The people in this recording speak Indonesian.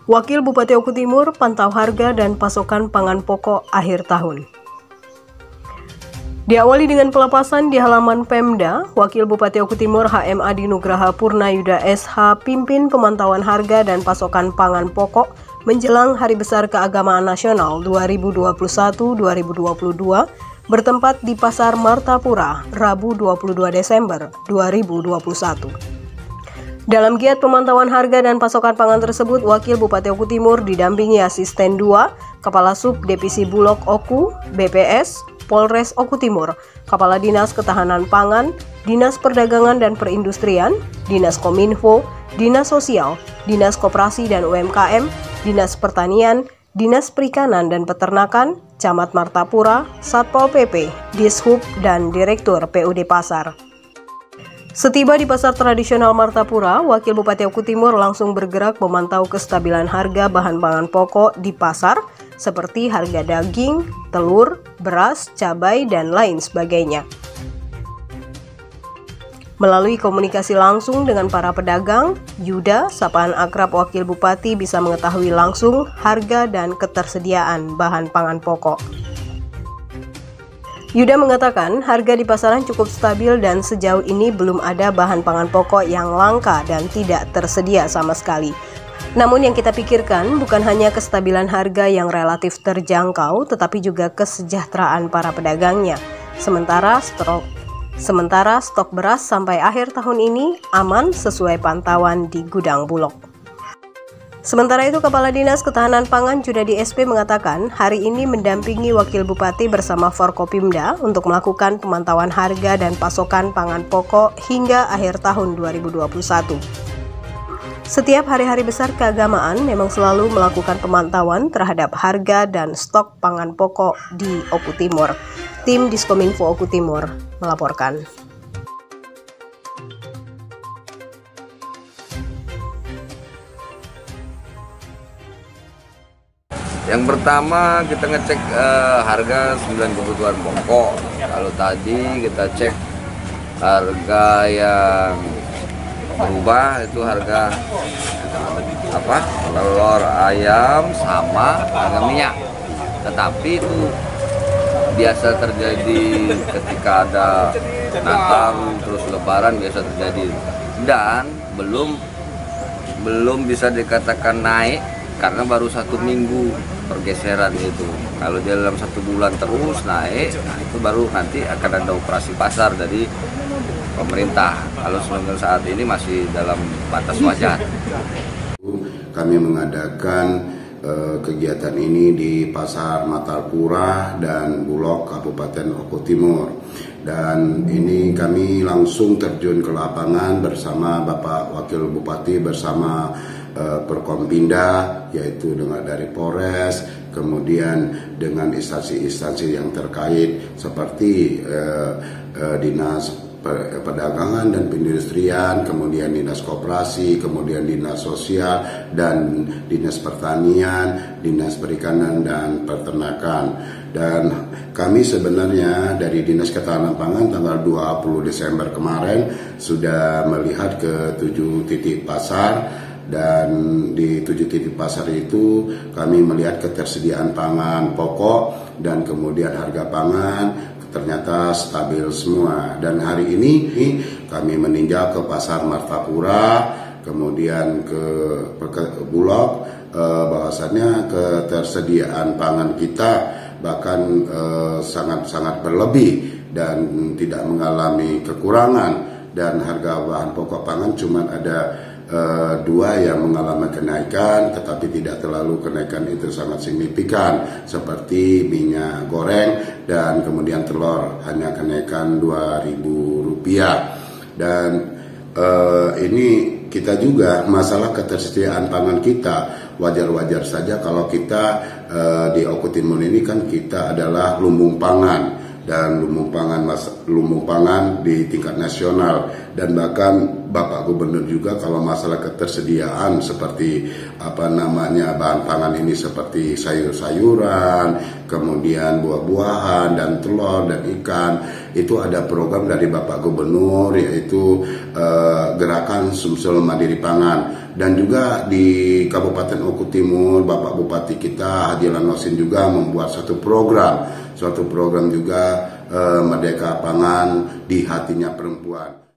Wakil Bupati Oku Timur pantau harga dan pasokan pangan pokok akhir tahun. Diawali dengan pelepasan di halaman Pemda, Wakil Bupati Oku Timur HM Adi Nugraha Purnayuda SH pimpin pemantauan harga dan pasokan pangan pokok menjelang Hari Besar Keagamaan Nasional 2021-2022 bertempat di Pasar Martapura, Rabu 22 Desember 2021. Dalam giat pemantauan harga dan pasokan pangan tersebut, Wakil Bupati Oku Timur didampingi Asisten 2, Kepala Sub Divisi Bulog Oku, BPS, Polres Oku Timur, Kepala Dinas Ketahanan Pangan, Dinas Perdagangan dan Perindustrian, Dinas Kominfo, Dinas Sosial, Dinas Koperasi dan UMKM, Dinas Pertanian, Dinas Perikanan dan Peternakan, Camat Martapura, Satpol PP, Dishub, dan Direktur PUD Pasar. Setiba di pasar tradisional Martapura, Wakil Bupati Oku Timur langsung bergerak memantau kestabilan harga bahan pangan pokok di pasar seperti harga daging, telur, beras, cabai, dan lain sebagainya. Melalui komunikasi langsung dengan para pedagang, Yuda, sapaan akrab Wakil Bupati bisa mengetahui langsung harga dan ketersediaan bahan pangan pokok. Yuda mengatakan harga di pasaran cukup stabil dan sejauh ini belum ada bahan pangan pokok yang langka dan tidak tersedia sama sekali. Namun yang kita pikirkan bukan hanya kestabilan harga yang relatif terjangkau, tetapi juga kesejahteraan para pedagangnya. Sementara stok beras sampai akhir tahun ini aman sesuai pantauan di gudang Bulog. Sementara itu, Kepala Dinas Ketahanan Pangan Judadi SP mengatakan hari ini mendampingi Wakil Bupati bersama Forkopimda untuk melakukan pemantauan harga dan pasokan pangan pokok hingga akhir tahun 2021. Setiap hari-hari besar keagamaan memang selalu melakukan pemantauan terhadap harga dan stok pangan pokok di Oku Timur. Tim Diskominfo Oku Timur melaporkan. Yang pertama kita ngecek harga 9 kebutuhan pokok. Kalau tadi kita cek harga yang berubah itu harga telur ayam sama harga minyak. Tetapi itu biasa terjadi ketika ada Natal terus Lebaran biasa terjadi dan belum bisa dikatakan naik karena baru 1 minggu pergeseran itu. Kalau dia dalam 1 bulan terus naik, nah itu baru nanti akan ada operasi pasar dari pemerintah. Kalau sebenarnya saat ini masih dalam batas wajar. Kami mengadakan kegiatan ini di Pasar Martapura dan Bulog Kabupaten Oku Timur. Dan ini kami langsung terjun ke lapangan bersama Bapak Wakil Bupati bersama Perkompinda, yaitu dengan dari Polres, kemudian dengan instansi-instansi yang terkait seperti Dinas Perdagangan dan Perindustrian, kemudian Dinas Koperasi, kemudian Dinas Sosial, dan Dinas Pertanian, Dinas Perikanan dan Peternakan. Dan kami sebenarnya dari Dinas Ketahanan Pangan tanggal 20 Desember kemarin sudah melihat ke 7 titik pasar. Dan di 7 titik pasar itu kami melihat ketersediaan pangan pokok dan kemudian harga pangan ternyata stabil semua. Dan hari ini kami meninjau ke Pasar Martapura, kemudian ke Bulog, bahwasannya ketersediaan pangan kita bahkan sangat-sangat berlebih dan tidak mengalami kekurangan. Dan harga bahan pokok pangan cuma ada 2 yang mengalami kenaikan, tetapi tidak terlalu kenaikan itu sangat signifikan, seperti minyak goreng dan kemudian telur hanya kenaikan Rp2.000. Dan ini kita juga masalah ketersediaan pangan kita wajar-wajar saja kalau kita di Oku Timur ini kan kita adalah lumbung pangan, dan lumbung pangan di tingkat nasional, dan bahkan Bapak Gubernur juga kalau masalah ketersediaan seperti bahan pangan ini seperti sayur-sayuran, kemudian buah-buahan dan telur dan ikan, itu ada program dari Bapak Gubernur, yaitu gerakan Sumsel Mandiri Pangan. Dan juga di Kabupaten Oku Timur, Bapak Bupati kita Haji Lanosin juga membuat suatu program juga Merdeka Pangan di Hatinya Perempuan.